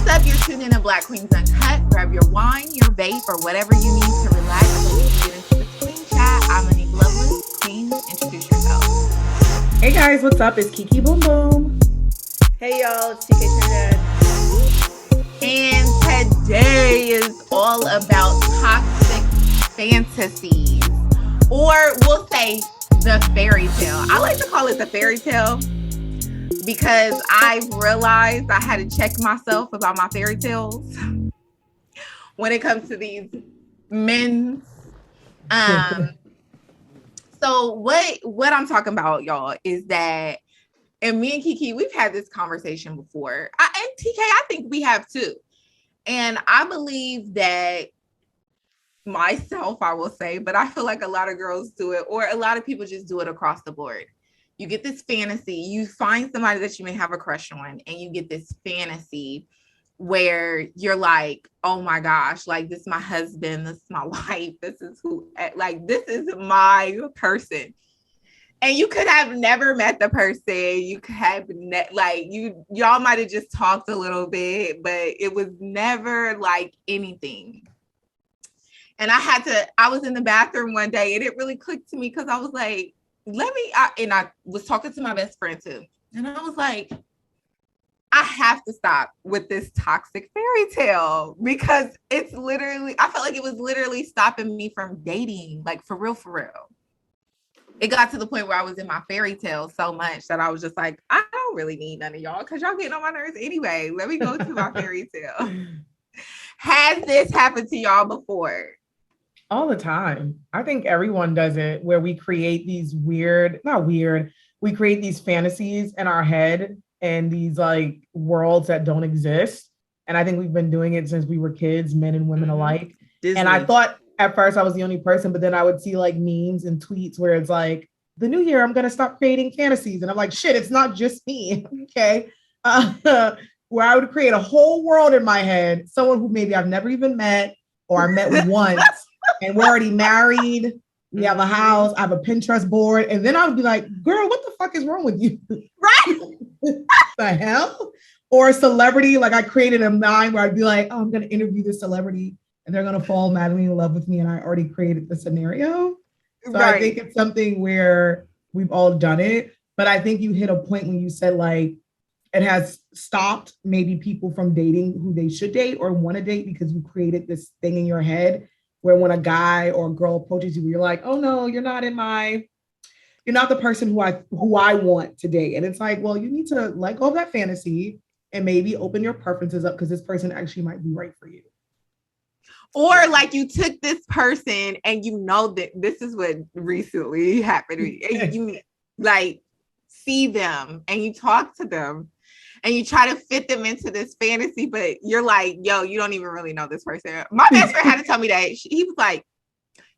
What's up? You're tuning in to Black Queens Uncut. Grab your wine, your vape, or whatever you need to relax so we can get into this queen chat. I'm Monique Lovelace. Queen, introduce yourself. Hey guys, what's up? It's Kiki Boom Boom. Hey y'all, it's TK Trinidad. And today is all about toxic fantasies, or we'll say the fairy tale. I like to call it the fairy tale because I've realized I had to check myself about my fairy tales when it comes to these men's. So what I'm talking about, y'all, is that, and me and Kiki, we've had this conversation before. And TK, I think we have too. And I believe that myself, I will say, but I feel like a lot of girls do it, or a lot of people just do it across the board. You get this fantasy, you find somebody that you may have a crush on, and you get this fantasy where you're like, oh my gosh, like this is my husband, this is my wife, this is who, like this is my person. And you could have never met the person. You could have y'all might have just talked a little bit, but it was never like anything. And I was in the bathroom one day and it really clicked to me because I was like, I was talking to my best friend too. And I was like, I have to stop with this toxic fairy tale because it's literally, I felt like it was literally stopping me from dating, like for real, for real. It got to the point where I was in my fairy tale so much that I was just like, I don't really need none of y'all because y'all getting on my nerves anyway. Let me go to my fairy tale. Has this happened to y'all before? All the time. I think everyone does it where we create these we create these fantasies in our head and these like worlds that don't exist. And I think we've been doing it since we were kids, men and women alike. Disney. And I thought at first I was the only person, but then I would see like memes and tweets where it's like, the new year, I'm going to stop creating fantasies. And I'm like, shit, it's not just me. Okay. Where I would create a whole world in my head, someone who maybe I've never even met or I met once and we're already married. We have a house. I have a Pinterest board. And then I would be like, girl, what the fuck is wrong with you? Right. The hell? Or a celebrity. Like I created a mind where I'd be like, oh, I'm going to interview this celebrity and they're going to fall madly in love with me. And I already created the scenario. So right. I think it's something where we've all done it. But I think you hit a point when you said like, it has stopped maybe people from dating who they should date or want to date because you created this thing in your head where when a guy or a girl approaches you, you're like, oh no, you're not the person who I want to date. And it's like, well, you need to let go of that fantasy and maybe open your preferences up because this person actually might be right for you. Or like you took this person and you know that this is what recently happened. And you like see them and you talk to them and you try to fit them into this fantasy, but you're like, yo, you don't even really know this person. My best friend had to tell me that. He was like,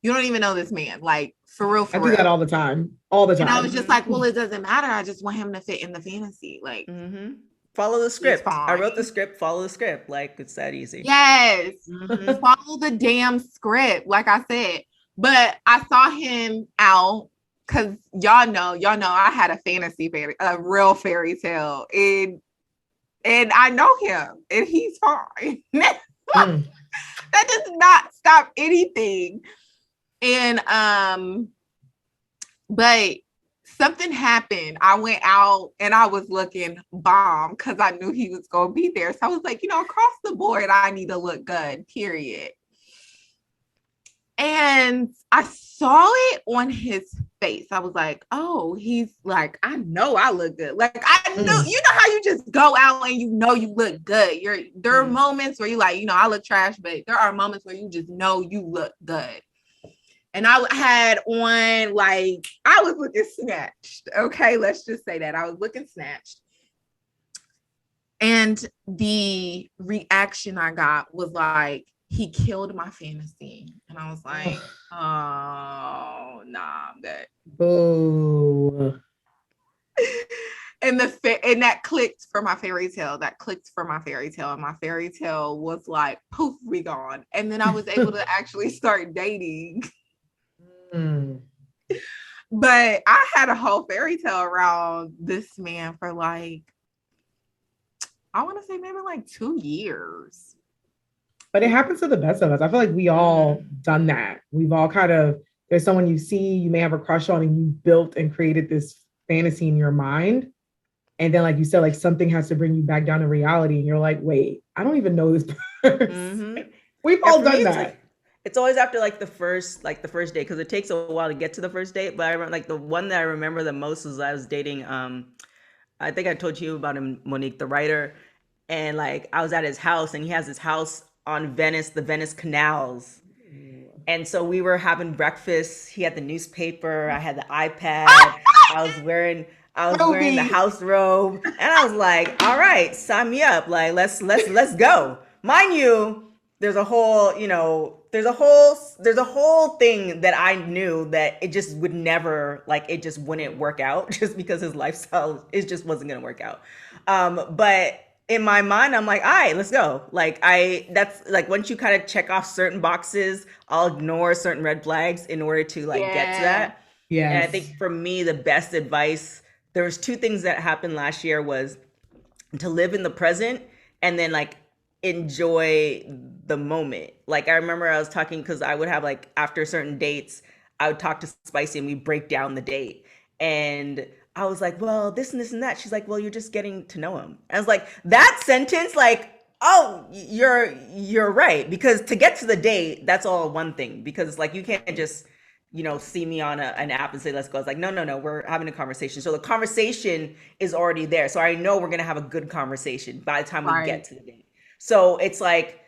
you don't even know this man. Like for real. I do that all the time. And I was just like, well, it doesn't matter. I just want him to fit in the fantasy. Like, follow the script. I wrote the script, follow the script. Like it's that easy. Yes. Follow the damn script. Like I said, but I saw him out because y'all know I had a real fairy tale and I know him and he's fine. That does not stop anything. And, but something happened. I went out and I was looking bomb because I knew he was going to be there. So I was like, across the board, I need to look good, period. And I saw it on his face. I was like, oh, he's like, I know I look good. Like, I know, you know how you just go out and you know you look good. There are moments where you like, I look trash, but there are moments where you just know you look good. And I had on, like, I was looking snatched. Okay, let's just say that. I was looking snatched. And the reaction I got was like, he killed my fantasy. And I was like, oh, nah, I'm good. Boo. And that clicked for my fairy tale. And my fairy tale was like, poof, we gone. And then I was able to actually start dating. But I had a whole fairy tale around this man for like, I want to say maybe like 2 years. But it happens to the best of us. I feel like we all done that. We've all kind of, there's someone you see, you may have a crush on, and you built and created this fantasy in your mind. And then, like you said, like something has to bring you back down to reality. And you're like, wait, I don't even know this person. We've all done that. It's always after like the first date, because it takes a while to get to the first date. But I remember like the one that I remember the most was I was dating I think I told you about him, Monique, the writer. And like I was at his house, and he has his house on Venice, the Venice canals. And so we were having breakfast. He had the newspaper, I had the iPad, I was wearing the house robe, and I was like, all right, sign me up. Like let's go. Mind you, there's a whole thing that I knew that it just would never, like, it just wouldn't work out just because his lifestyle, it just wasn't going to work out. But in my mind, I'm like, all right, let's go. Like that's like, once you kind of check off certain boxes, I'll ignore certain red flags in order to like get to that. Yeah. And I think for me, the best advice, there was 2 things that happened last year, was to live in the present and then like enjoy the moment. Like I remember I was talking, because I would have like, after certain dates, I would talk to Spicy and we break down the date. And I was like, well, this and this and that. She's like, well, you're just getting to know him. I was like, that sentence, like, oh, you're right. Because to get to the date, that's all one thing. Because like, you can't just, see me on an app and say, let's go. It's like, no, we're having a conversation. So the conversation is already there. So I know we're going to have a good conversation by the time we get to the date. So it's like,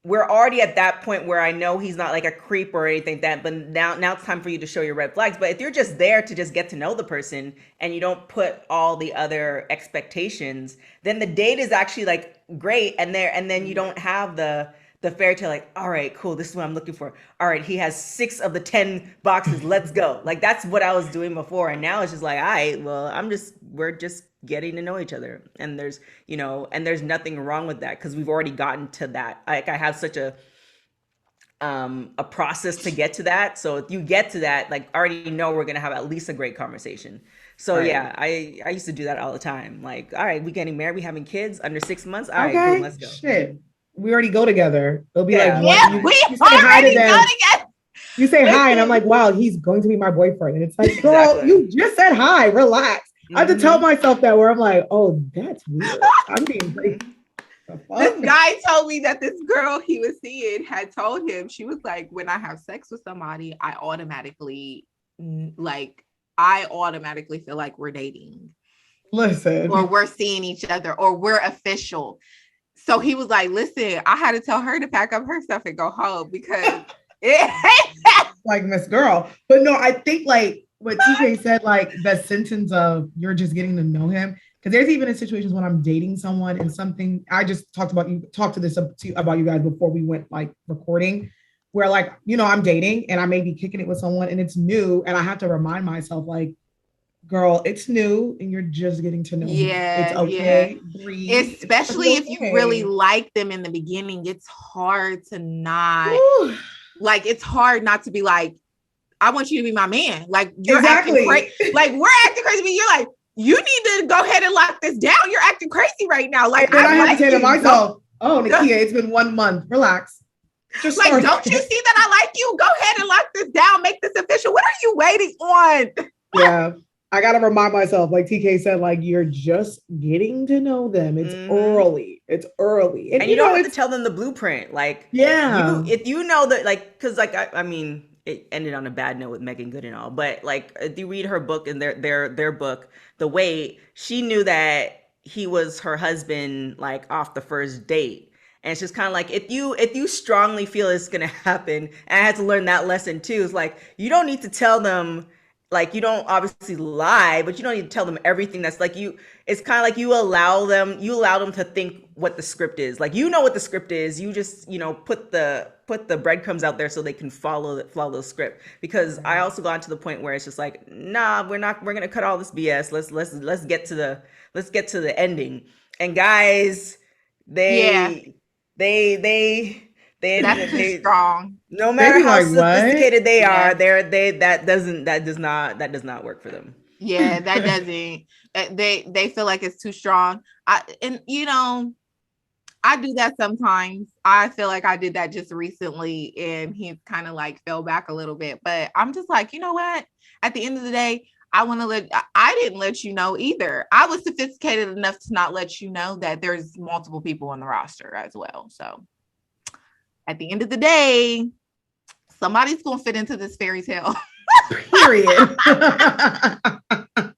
we're already at that point where I know he's not like a creep or anything like that, but now it's time for you to show your red flags. But if you're just there to just get to know the person and you don't put all the other expectations, then the date is actually like great. And then you don't have the fairy tale, like, all right, cool, this is what I'm looking for. All right, he has 6 of the 10 boxes, let's go. Like that's what I was doing before. And now it's just like, all right, well, we're just getting to know each other. And there's nothing wrong with that, because we've already gotten to that. Like I have such a process to get to that. So if you get to that, like, I already know we're gonna have at least a great conversation. So yeah, I used to do that all the time. Like, all right, we getting married, we having kids under 6 months. All right, boom, let's go. Shit. We already go together. It'll be like, what? You say hi to them. You say hi, and I'm like, wow, he's going to be my boyfriend. And it's like, girl, you just said hi, relax. I have to tell myself that, where I'm like, oh, that's weird. I'm being great. This guy told me that this girl he was seeing had told him, she was like, when I have sex with somebody, I automatically feel like we're dating. Listen. Or we're seeing each other, or we're official. So he was like, listen, I had to tell her to pack up her stuff and go home, because like Miss Girl. But no, I think like what TK said, like the sentence of you're just getting to know him. Because there's even in situations when I'm dating someone and something, I just talked about you guys before we went like recording, where like, I'm dating and I may be kicking it with someone and it's new. And I have to remind myself, like, girl, it's new and you're just getting to know him. It's okay. Breathe. Especially if you really like them in the beginning, it's hard to not like, it's hard not to be like, I want you to be my man. Like you're acting crazy. Like we're acting crazy, but you're like, you need to go ahead and lock this down. You're acting crazy right now. Like I have to say to myself, oh, Nakia, it's been 1 month. Relax. Just like, don't you see that I like you? Go ahead and lock this down. Make this official. What are you waiting on? Yeah. I got to remind myself, like TK said, like, you're just getting to know them. It's early. It's early. And you don't have to tell them the blueprint. Like, if you know that, like, because, like, I mean, it ended on a bad note with Megan Good and all. But, like, if you read her book and their book, The Wait, she knew that he was her husband, like, off the first date. And it's just kind of like, if you strongly feel it's going to happen, and I had to learn that lesson, too. It's like, you don't need to tell them, like, you don't obviously lie, but you don't need to tell them everything. That's like it's kind of like you allow them to think what the script is. Like, you know what the script is. You just, put the breadcrumbs out there so they can follow the script. Because I also got to the point where it's just like, nah, we're going to cut all this BS. Let's get to the ending. And guys, they that's too strong. No matter how sophisticated they are, that does not work for them. Yeah, that doesn't. They feel like it's too strong. I do that sometimes. I feel like I did that just recently, and he kind of like fell back a little bit. But I'm just like, you know what? At the end of the day, I want to I didn't let you know either. I was sophisticated enough to not let you know that there's multiple people on the roster as well. So at the end of the day, somebody's gonna fit into this fairy tale. Period.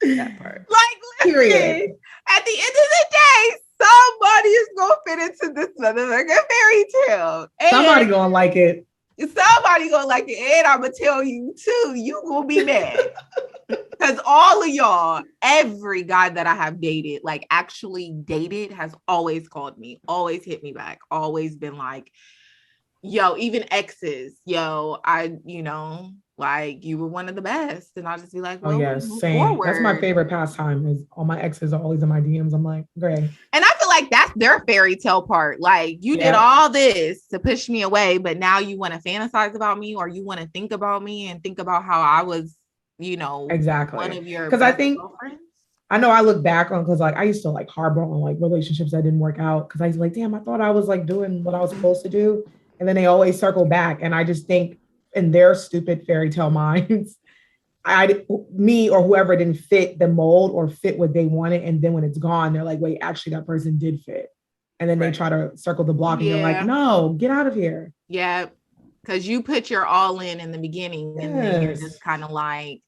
That part. Like, listen, Period. at the end of the day, somebody is gonna fit into this motherfucking fairy tale. Somebody gonna like it. Somebody gonna like it. And I'm gonna tell you too, you gonna be mad. Because all of y'all, every guy that I have dated, like actually dated, has always called me, always hit me back, always been like, yo, even exes, yo, like you were one of the best. And I'll just be like, well, yes, same. Forward. That's my favorite pastime is all my exes are always in my DMs. I'm like, great. And I feel like that's their fairy tale part. Like you did all this to push me away, but now you want to fantasize about me, or you want to think about me and think about how I was, exactly. One of your because I think girlfriends. I know I look back on because like I used to like harbor on like relationships that didn't work out because I was like, damn, I thought I was like doing what I was supposed to do. And then they always circle back. And I just think in their stupid fairy tale minds, me or whoever didn't fit the mold or fit what they wanted. And then when it's gone, they're like, wait, actually that person did fit. And then they try to circle the block and you're like, no, get out of here. Yeah. Because you put your all in the beginning and then you're just kind of like,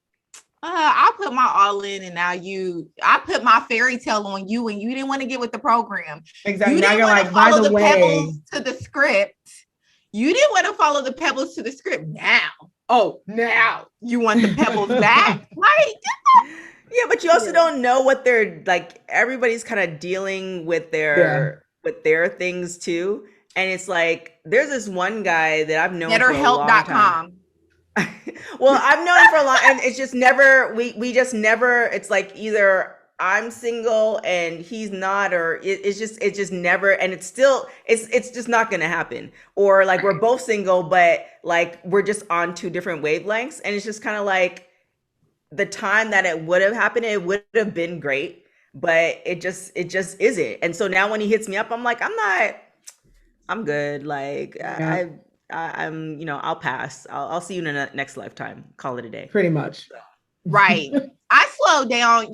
I put my all in and now I put my fairy tale on you and you didn't want to get with the program. Exactly. Now you're like, by the way, pebbles to the script. You didn't want to follow the pebbles to the script. Now you want the pebbles back. Like, yeah, but you also don't know what they're like. Everybody's kind of dealing with their things too. And it's like, there's this one guy that I've known for a long time. Well, I've known him for a long, and it's just never, we just never, it's like either I'm single and he's not, or it's just never, and it's just not going to happen. Or like we're both single, but like we're just on two different wavelengths. And it's just kind of like the time that it would have happened, it would have been great, but it just isn't. And so now when he hits me up, I'm like, I'm good. Like I'm, I'll pass. I'll see you in the next lifetime. Call it a day. Pretty much. Right. I slowed down.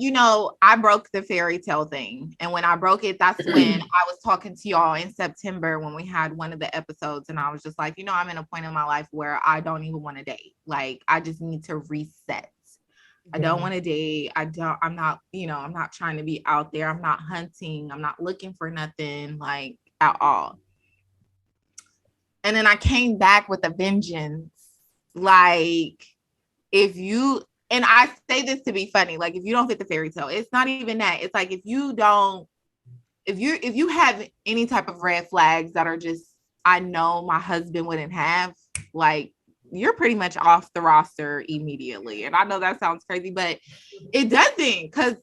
I broke the fairy tale thing. And when I broke it, that's when I was talking to y'all in September when we had one of the episodes. And I was just like, I'm in a point in my life where I don't even want to date. Like, I just need to reset. I don't want to date. I'm not trying to be out there. I'm not hunting. I'm not looking for nothing like at all. And then I came back with a vengeance. Like, and I say this to be funny, like if you don't fit the fairy tale, it's not even that. It's like if you have any type of red flags that are just, I know my husband wouldn't have, like, you're pretty much off the roster immediately. And I know that sounds crazy, but it doesn't, because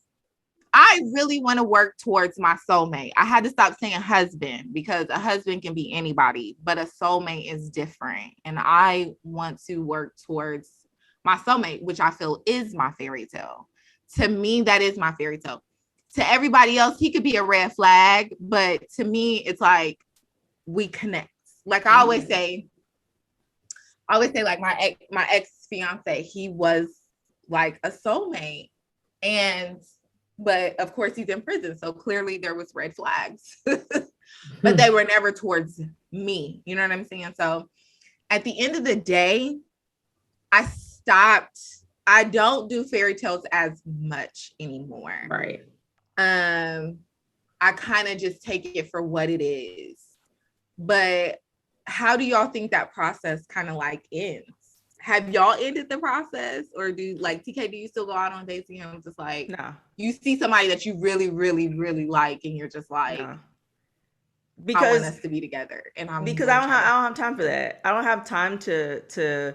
I really want to work towards my soulmate. I had to stop saying husband because a husband can be anybody, but a soulmate is different. And I want to work towards my soulmate, which I feel is my fairy tale. To me, that is my fairy tale. To everybody else, he could be a red flag, but to me, it's like we connect. Like I always say, like my ex fiance, he was like a soulmate, but of course he's in prison, so clearly there was red flags, but they were never towards me. You know what I'm saying? So at the end of the day, I don't do fairy tales as much anymore. Right. I kind of just take it for what it is. But how do y'all think that process kind of like ends? Have y'all ended the process, or TK, do you still go out on dates and you're just like, no, you see somebody that you really, really, really like, and you're just like, no. Because I want us to be together, and I don't have time for that. I don't have time to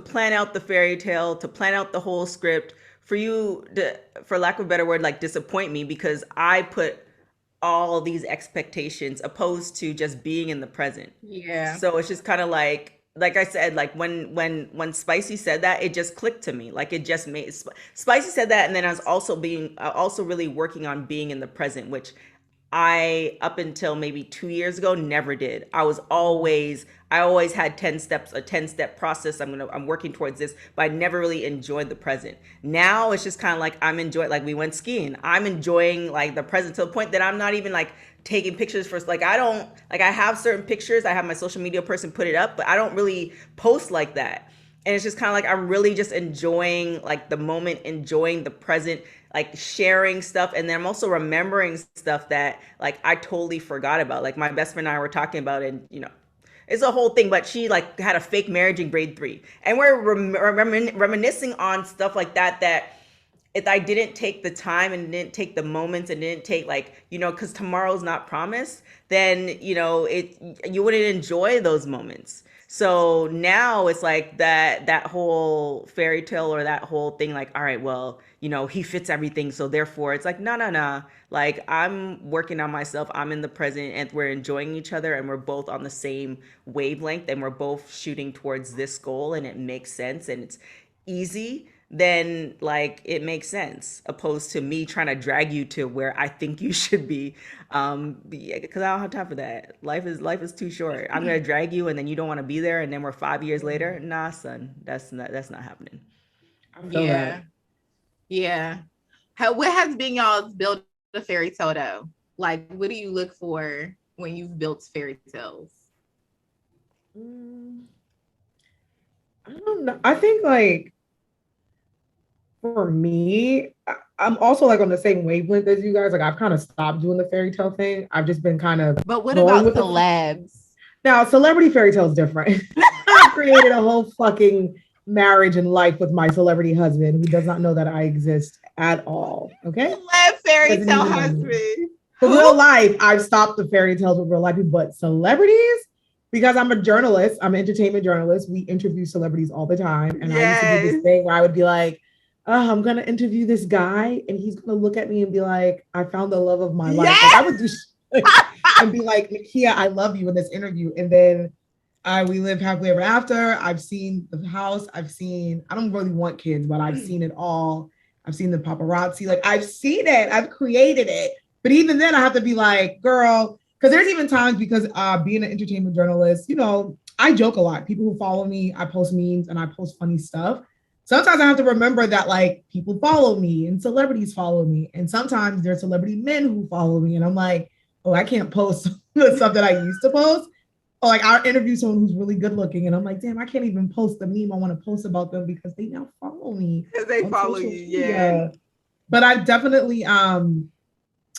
plan out the fairy tale, to plan out the whole script for you to, for lack of a better word, like disappoint me because I put all these expectations opposed to just being in the present. Yeah. So it's just kind of like, like I said, like when Spicy said that, it just clicked to me. Like it just made Spicy said that, and then I was also really working on being in the present, which I up until maybe 2 years ago never did. I always had 10 steps, a 10-step process. I'm working towards this, but I never really enjoyed the present. Now it's just kind of like I'm enjoying, like we went skiing. I'm enjoying like the present to the point that I'm not even like taking pictures first. Like I don't, like I have certain pictures. I have my social media person put it up, but I don't really post like that. And it's just kind of like I'm really just enjoying like the moment, enjoying the present, like sharing stuff. And then I'm also remembering stuff that like I totally forgot about. Like my best friend and I were talking about it, and it's a whole thing, but she like had a fake marriage in grade 3. And we're reminiscing on stuff like that, that if I didn't take the time and didn't take the moments and didn't take like, because tomorrow's not promised, then, you wouldn't enjoy those moments. So now it's like that whole fairy tale or that whole thing, like, all right, well, he fits everything. So therefore it's like, no. Like I'm working on myself. I'm in the present and we're enjoying each other and we're both on the same wavelength and we're both shooting towards this goal and it makes sense and it's easy. Then like it makes sense opposed to me trying to drag you to where I think you should be. Because I don't have time for that. Life is too short. I'm gonna drag you and then you don't want to be there and then we're 5 years later. Nah, son, that's not happening. I feel that. Yeah. What has been y'all's build a fairy tale though? Like what do you look for when you've built fairy tales? I don't know. I think like for me, I'm also like on the same wavelength as you guys. Like I've kind of stopped doing the fairy tale thing. I've just been kind of. But what about celebs? Now, celebrity fairy tale is different. I've created a whole fucking marriage and life with my celebrity husband who does not know that I exist at all. Okay. Celeb fairy tale husband. For real life, I've stopped the fairy tales with real life people, but celebrities, because I'm a journalist, I'm an entertainment journalist. We interview celebrities all the time. And I used to do this thing where I would be like, oh, I'm going to interview this guy and he's going to look at me and be like, I found the love of my life. Like, I would do and be like, Nakia, I love you in this interview. And then we live happily ever after. I've seen the house. I don't really want kids, but I've seen it all. I've seen the paparazzi. Like I've seen it. I've created it. But even then I have to be like, girl, because there's even times because being an entertainment journalist, I joke a lot. People who follow me, I post memes and I post funny stuff. Sometimes I have to remember that like people follow me and celebrities follow me. And sometimes there's celebrity men who follow me. And I'm like, oh, I can't post the stuff that I used to post. Or like I'll interview someone who's really good looking. And I'm like, damn, I can't even post the meme I want to post about them because they now follow me. Because they follow you, yeah. But I've definitely the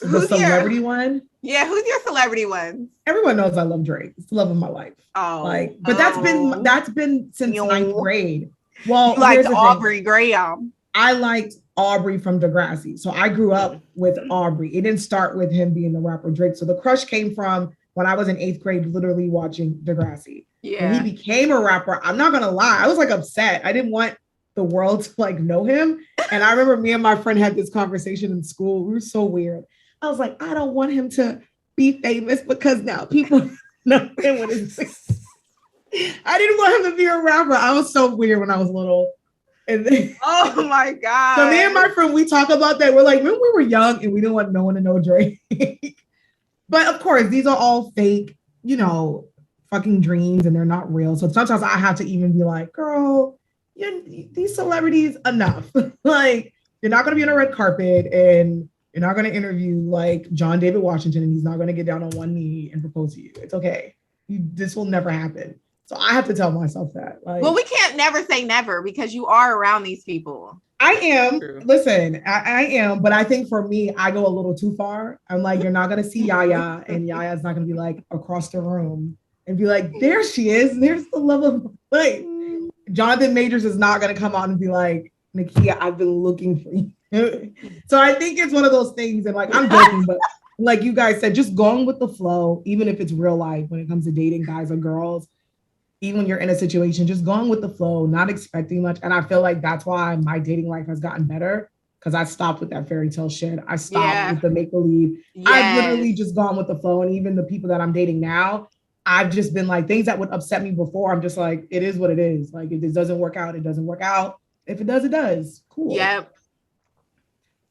celebrity one. Yeah, who's your celebrity one? Everyone knows I love Drake. It's the love of my life. Oh. But that's been since ninth grade. Well, you liked Aubrey Graham. I liked Aubrey from Degrassi. So I grew up with Aubrey. It didn't start with him being the rapper Drake. So the crush came from when I was in 8th grade, literally watching Degrassi. Yeah. When he became a rapper, I'm not gonna lie, I was like upset. I didn't want the world to like know him. And I remember me and my friend had this conversation in school. We were so weird. I was like, I don't want him to be famous because now people know him when it's I didn't want him to be a rapper. I was so weird when I was little. And then, oh my God. So me and my friend, we talk about that. We're like, when we were young and we didn't want no one to know Drake. But of course, these are all fake, fucking dreams and they're not real. So sometimes I have to even be like, girl, these celebrities, enough. Like, you're not going to be on a red carpet and you're not going to interview like John David Washington and he's not going to get down on one knee and propose to you. It's okay. This will never happen. So I have to tell myself that. Like, well, we can't never say never because you are around these people. I am. True. Listen, I am. But I think for me, I go a little too far. I'm like, you're not going to see Yaya and Yaya's not going to be like across the room and be like, there she is. There's the love of my life. Jonathan Majors is not going to come out and be like, Nakia, I've been looking for you. So I think it's one of those things. And like, I'm joking, but like you guys said, just going with the flow, even if it's real life when it comes to dating guys or girls. Even when you're in a situation, just going with the flow, not expecting much. And I feel like that's why my dating life has gotten better because I stopped with that fairy tale shit. I stopped with the make-believe. Yes. I've literally just gone with the flow. And even the people that I'm dating now, I've just been like, things that would upset me before, I'm just like, it is what it is. Like, if it doesn't work out, it doesn't work out. If it does, it does. Cool. Yep.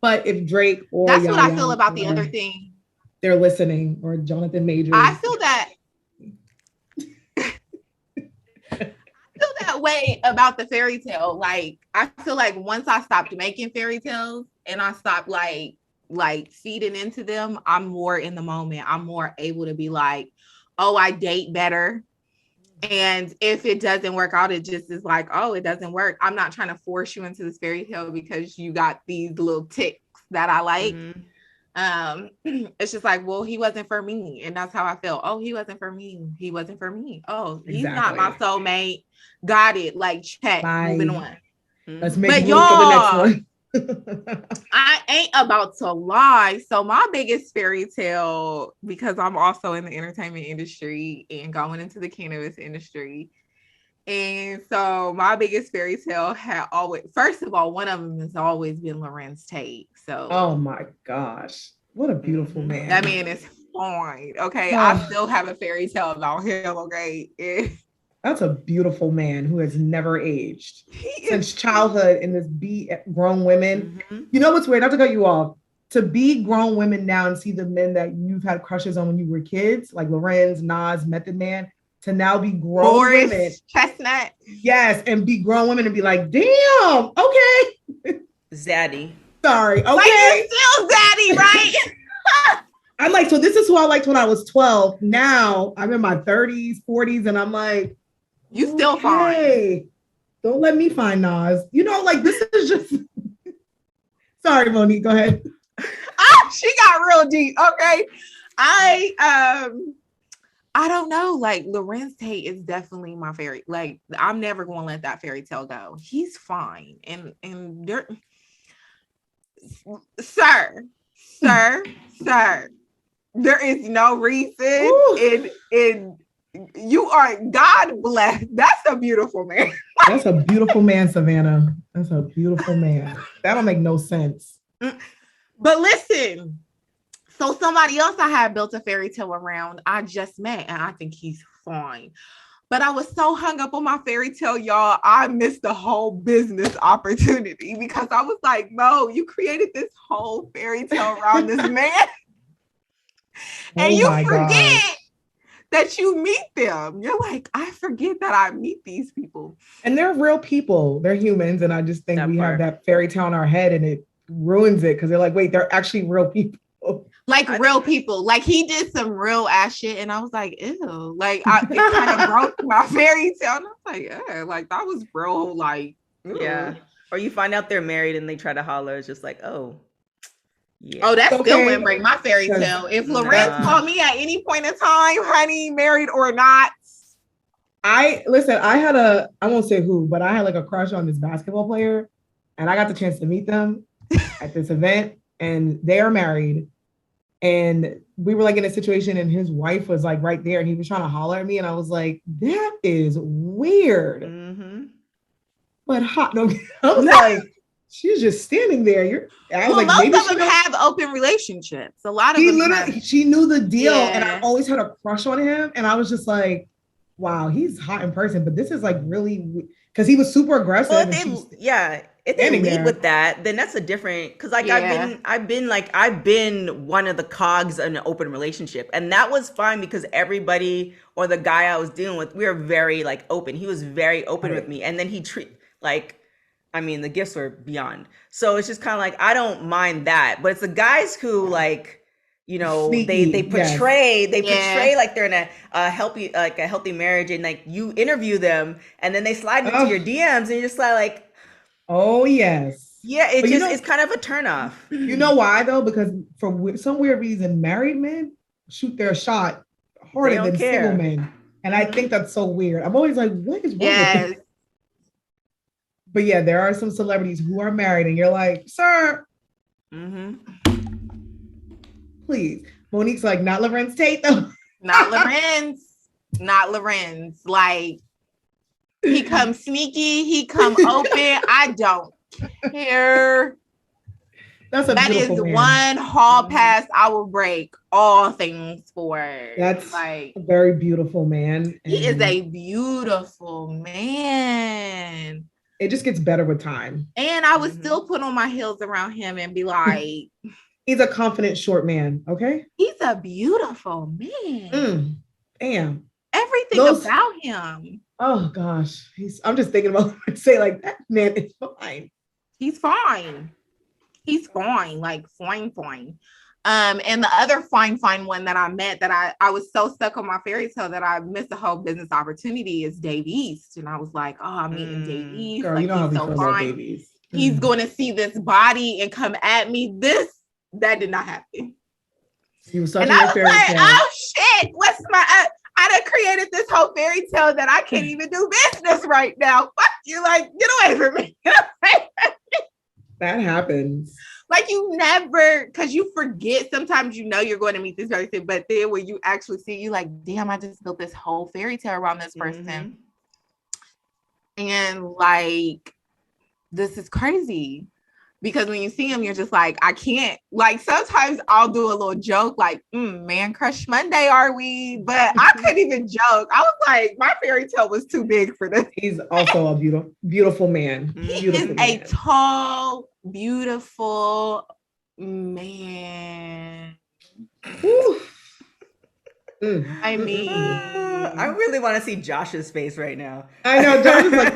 But if Drake or that's what I Yaya feel about the other thing. They're listening, or Jonathan Majors. I feel that way about the fairy tale. Like, I feel like once I stopped making fairy tales and I stopped like feeding into them, I'm more in the moment. I'm more able to be like, oh, I date better. And if it doesn't work out, it just is like, oh, it doesn't work. I'm not trying to force you into this fairy tale because you got these little ticks that I like. It's just like, well, he wasn't for me. And that's how I felt. Oh, he wasn't for me. He wasn't for me. Oh, he's not my soulmate. Got it. Like, check. Bye. Moving on. Let's make room for the next one. I ain't about to lie. So my biggest fairy tale, because I'm also in the entertainment industry and going into the cannabis industry. And so my biggest fairy tale had always, first of all, one of them has always been Lorenz Tate. So, oh my gosh, what a beautiful man. That man is fine. Okay. I still have a fairy tale about him. Okay. That's a beautiful man who has never aged since childhood and this be grown women. You know what's weird? Not to cut you off. To be grown women now and see the men that you've had crushes on when you were kids, like Lorenz, Nas, Method Man, to now be grown Boris, women. Chestnut. Yes, and be grown women and be like, damn, okay. Zaddy. Sorry, okay. Like, you're still Zaddy, right? I'm like, so this is who I liked when I was 12. Now I'm in my 30s, 40s, and I'm like, you still fine. Don't let me find Nas. You know, like, this is just sorry, Monique, go ahead. She got real deep. Okay. I don't know. Like, Lorenz Tate is definitely my fairy. Like, I'm never going to let that fairy tale go. He's fine. And there, sir, there is no reason in you are, God bless. That's a beautiful man. That's a beautiful man, Savannah. That's a beautiful man. That don't make no sense. But listen, so somebody else I had built a fairy tale around, I just met, and I think he's fine. But I was so hung up on my fairy tale, y'all, I missed the whole business opportunity because I was like, Mo, you created this whole fairy tale around this man. And you forget that you meet them. You're like, I forget that I meet these people. And they're real people. They're humans. And I just think we have that fairy tale in our head and it ruins it because they're like, wait, they're actually real people. Like real people. Like he did some real ass shit. And I was like, ew. Like it kind of broke my fairy tale. And I was like, yeah, like that was real. Like, ew. Yeah. Or you find out they're married and they try to holler. It's just like, oh. Yeah. Oh, that still wouldn't break my fairy tale. If Lorenz called me at any point in time, honey, married or not. I won't say who, but I had like a crush on this basketball player and I got the chance to meet them at this event and they are married. And we were like in a situation and his wife was like right there and he was trying to holler at me. And I was like, that is weird. Mm-hmm. But hot. No, I was like, she's just standing there. I was like, most of them have open relationships. A lot of them. She knew the deal, and I always had a crush on him. And I was just like, wow, he's hot in person, but this is like really because he was super aggressive. Well, if they lead with that, then that's a different. Because like I've been one of the cogs in an open relationship, and that was fine because everybody or the guy I was dealing with, we were very like open. He was very open with me, and then he the gifts were beyond. So it's just kind of like, I don't mind that. But it's the guys who like, you know, sneaky, they portray like they're in a healthy marriage and like you interview them and then they slide into your DMs and you're just like, oh yes. Yeah, it's kind of a turnoff. You know why though? Because for some weird reason, married men shoot their shot harder than single men. And I think that's so weird. I'm always like, what is wrong with this? But yeah, there are some celebrities who are married and you're like, sir, please. Monique's like, not Lorenz Tate though. Not Lorenz. Like, he comes sneaky, he come open. I don't care. That's a That is beautiful man. one hall pass I will break all things for. That's like a very beautiful man. He is a beautiful man. It just gets better with time. And I would still put on my heels around him and be like, he's a confident short man. Okay. He's a beautiful man. Damn. Everything about him. Oh gosh. I'm just thinking about say like that man is fine. He's fine. He's fine. Like fine. And the other fine one that I met that I was so stuck on my fairy tale that I missed the whole business opportunity is Dave East. And I was like, oh, I'm meeting Dave East. Girl, like, you know he's how so fine. He's going to see this body and come at me. That did not happen. He was such and I was like, oh shit, what's my I done created this whole fairy tale that I can't even do business right now. Fuck you, like, get away from me. That happens. Like you never, because you forget sometimes you're going to meet this person, but then when you actually see you like, damn, I just built this whole fairy tale around this person. And like, this is crazy. Because when you see him, you're just like, I can't. Like sometimes I'll do a little joke like, man crush Monday, are we? But I couldn't even joke. I was like, my fairy tale was too big for this. He's also a beautiful man. He is a tall, beautiful man. I mean, I really want to see Josh's face right now. I know Josh is like,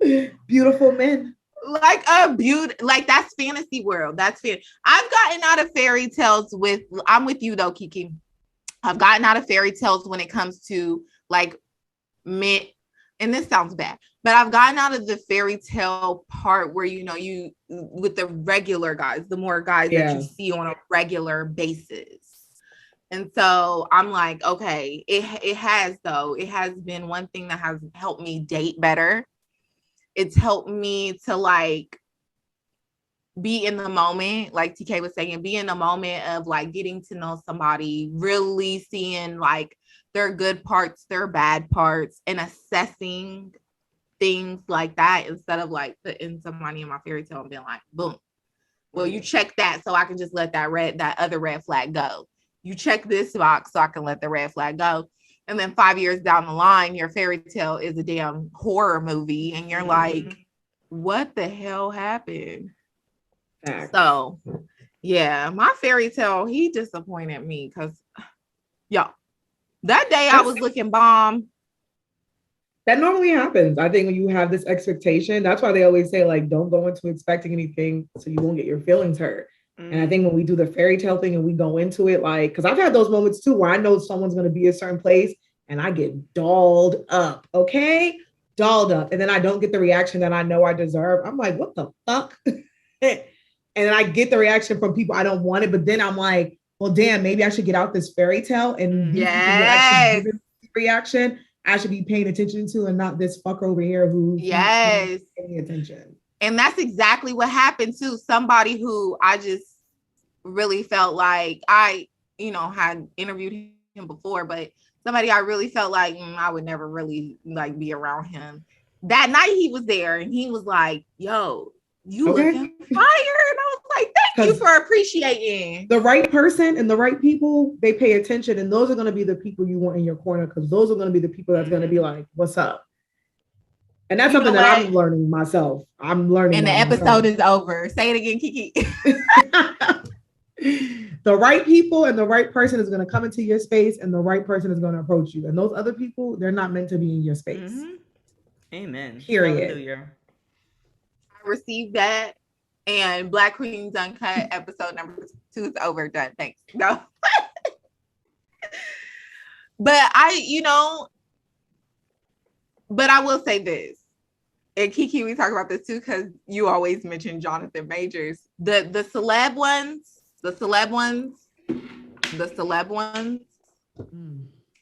yours. Beautiful men. Like a beauty, like that's fantasy world. That's fair. I've gotten out of fairy tales I'm with you though, Kiki. I've gotten out of fairy tales when it comes to like men, and this sounds bad, but I've gotten out of the fairy tale part where you with the regular guys, the more guys that you see on a regular basis. And so I'm like, okay, it has been one thing that has helped me date better. It's helped me to like be in the moment, like TK was saying, be in the moment of like getting to know somebody, really seeing like their good parts, their bad parts, and assessing things like that instead of like putting somebody in my fairy tale and being like, boom, well, you check that so I can just let that other red flag go. You check this box so I can let the red flag go. And then 5 years down the line, your fairy tale is a damn horror movie. And you're like, what the hell happened? So, yeah, my fairy tale, he disappointed me because, that day I was looking bomb. That normally happens. I think when you have this expectation, that's why they always say, like, don't go into expecting anything so you won't get your feelings hurt. And I think when we do the fairy tale thing and we go into it, like, because I've had those moments too where I know someone's going to be a certain place and I get dolled up, okay? Dolled up. And then I don't get the reaction that I know I deserve. I'm like, what the fuck? And then I get the reaction from people I don't want it. But then I'm like, well, damn, maybe I should get out this fairy tale and actually reaction I should be paying attention to and not this fucker over here who's paying attention. And that's exactly what happened to somebody who I just really felt like I had interviewed him before, but somebody I really felt like I would never really like be around him. That night he was there and he was like, yo, you looking fire. And I was like, thank you for appreciating. The right person and the right people, they pay attention. And those are going to be the people you want in your corner because those are going to be the people that's going to be like, what's up? And that's something that I'm learning myself. I'm learning. And the episode is over. Say it again, Kiki. The right people and the right person is going to come into your space and the right person is going to approach you. And those other people, they're not meant to be in your space. Amen. Period. Hallelujah. I received that. And Black Queens Uncut episode number 2 is over. Done. Thanks. No. But I will say this. And Kiki, we talk about this too, because you always mention Jonathan Majors. The celeb ones.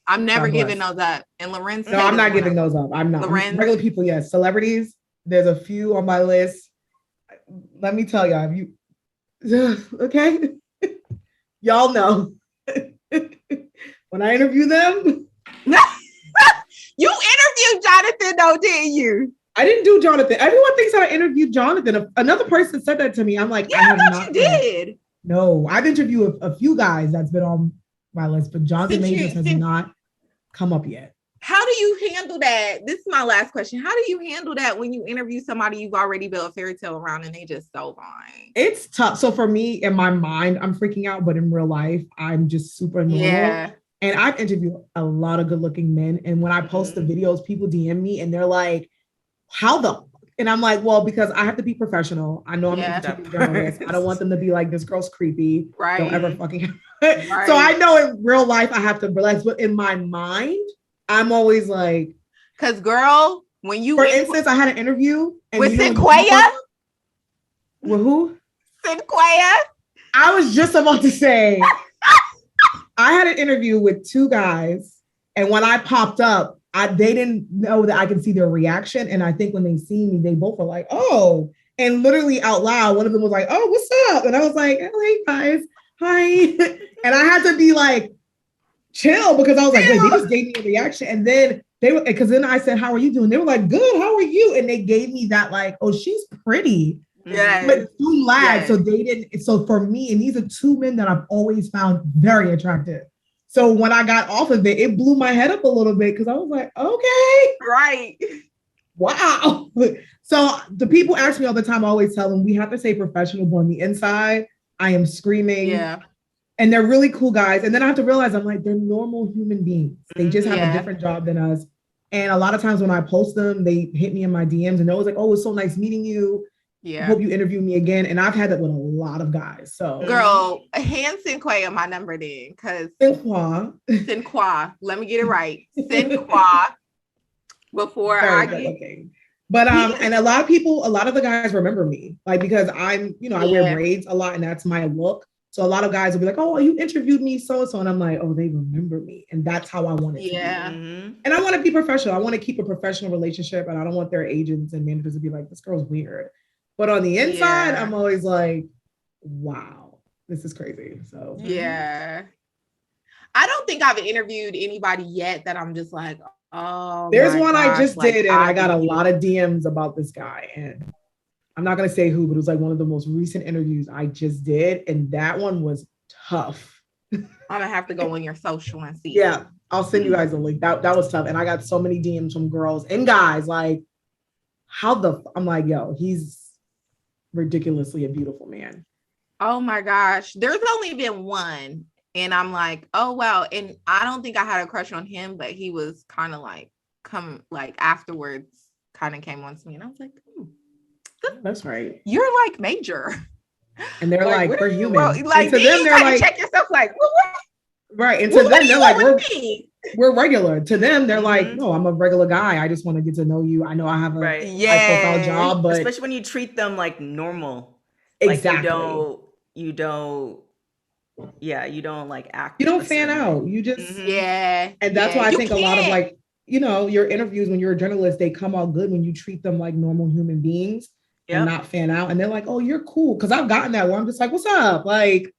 I'm never giving those up. And Lorenz. No, I'm not giving those up. I'm not. Regular people, yes. Celebrities, there's a few on my list. Let me tell y'all, okay? Y'all know. When I interview them. You interviewed Jonathan though, didn't you? I didn't do Jonathan. Everyone thinks that I interviewed Jonathan. Another person said that to me. I'm like, Yeah, I have I not. thought you did. No, I've interviewed a few guys that's been on my list, but Jonathan Majors has not come up yet. How do you handle that? This is my last question. How do you handle that when you interview somebody you've already built a fairy tale around and they just so fine? It's tough. So for me, in my mind, I'm freaking out, but in real life, I'm just super normal. Yeah. And I've interviewed a lot of good-looking men. And when I post the videos, people DM me and they're like, how the, and I'm like, well, because I have to be professional. I know I'm an entertainment journalist. I don't want them to be like, this girl's creepy. Right. Don't ever fucking. Right. So I know in real life I have to relax, but in my mind, I'm always like, because girl, when you, for instance, I had an interview and with Cinquaya. With who? Cinquaya. I was just about to say, I had an interview with two guys, and when I popped up, they didn't know that I could see their reaction. And I think when they see me, they both were like, oh, and literally out loud, one of them was like, oh, what's up? And I was like, oh, hey guys, hi. And I had to be like, chill, because I was like, wait, they just gave me a reaction. And then they were, because then I said, how are you doing? They were like, good, how are you? And they gave me that like, oh, she's pretty. Yeah. But two lags. So they didn't, so for me, and these are two men that I've always found very attractive. So when I got off of it blew my head up a little bit because I was like, okay. Right. Wow. So the people ask me all the time, I always tell them we have to stay professional, but on the inside, I am screaming. Yeah. And they're really cool guys. And then I have to realize I'm like, they're normal human beings. They just have a different job than us. And a lot of times when I post them, they hit me in my DMs and they're always like, oh, it's so nice meeting you. Yeah. Hope you interview me again. And I've had that with a lot of guys. So girl, hand Cinquaya my number then. Cause Cinquaya. Let me get it right. Cinquaya. Before very good looking. But and a lot of the guys remember me. Like because I'm, I wear braids a lot and that's my look. So a lot of guys will be like, oh, you interviewed me so-and-so. And I'm like, oh, they remember me. And that's how I want it to be. And I want to be professional. I want to keep a professional relationship. And I don't want their agents and managers to be like, this girl's weird. But on the inside, I'm always like, wow, this is crazy. So yeah. I don't think I've interviewed anybody yet that I'm just like, oh. There's one I just did, and I got a lot of DMs about this guy. And I'm not going to say who, but it was like one of the most recent interviews I just did. And that one was tough. I'm going to have to go on your social and see. Yeah, I'll send you guys a link. That was tough. And I got so many DMs from girls and guys like, I'm like, yo, he's ridiculously a beautiful man. Oh my gosh. There's only been one. And I'm like, oh, wow. And I don't think I had a crush on him, but he was kind of like, afterwards kind of came on to me. And I was like, that's right. You're like major. And they're like we're human. Like, to them, they're like, check yourself like, what? Right. And to them, they're like, we're regular. To them, they're like, no, I'm a regular guy. I just want to get to know you. I know I have a high-profile job, but especially when you treat them like normal. Exactly. Like you don't like act. You don't fan out. You just And that's why I think a lot of like, your interviews when you're a journalist, they come out good when you treat them like normal human beings and not fan out. And they're like, oh, you're cool. Because I've gotten that where I'm just like, what's up? Like,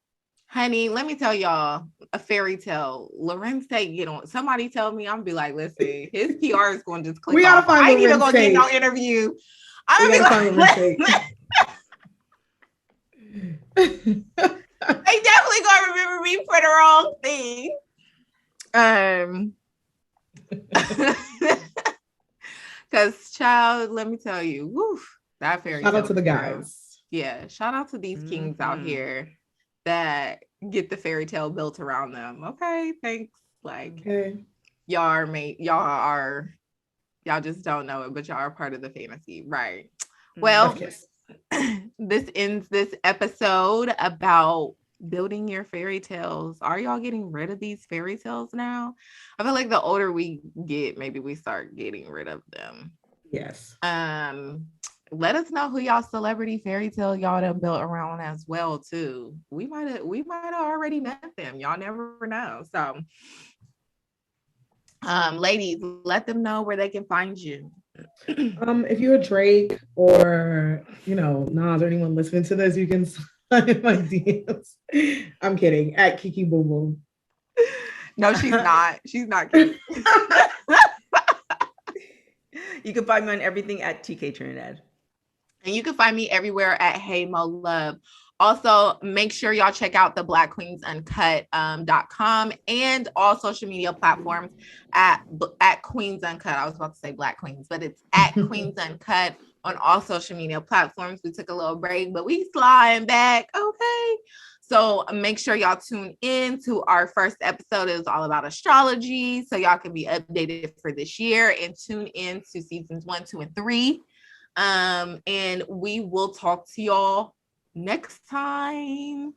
honey, let me tell y'all a fairy tale. Lorenz Tate get on. Somebody tell me, I'm gonna be like, listen, his PR is going to just click. We gotta find. I ain't even gonna get no interview. I'm gonna be like, they definitely gonna remember me for the wrong thing. Because child, let me tell you, woof, that fairy tale. Shout out to the guys. Yeah, shout out to these kings out here that get the fairy tale built around them. Okay, thanks. Like, y'all just don't know it, but y'all are part of the fantasy, right? Well, this ends this episode about building your fairy tales. Are y'all getting rid of these fairy tales now? I feel like the older we get, maybe we start getting rid of them. Yes. Let us know who y'all celebrity fairy tale y'all done built around as well too. We might have already met them. Y'all never know. So ladies, let them know where they can find you. If you're Drake or Nas or anyone listening to this, you can slide in my DMs. I'm kidding. At Kiki Boom Boom. No, she's not. She's not kidding. You can find me on everything at TK Trinidad. And you can find me everywhere at Hey Mo Love. Also, make sure y'all check out the Black Queens Uncut.com and all social media platforms at Queens Uncut. I was about to say Black Queens, but it's at Queens Uncut on all social media platforms. We took a little break, but we flying back. Okay. So make sure y'all tune in to our first episode. It was all about astrology. So y'all can be updated for this year, and tune in to seasons 1, 2, and 3. And we will talk to y'all next time.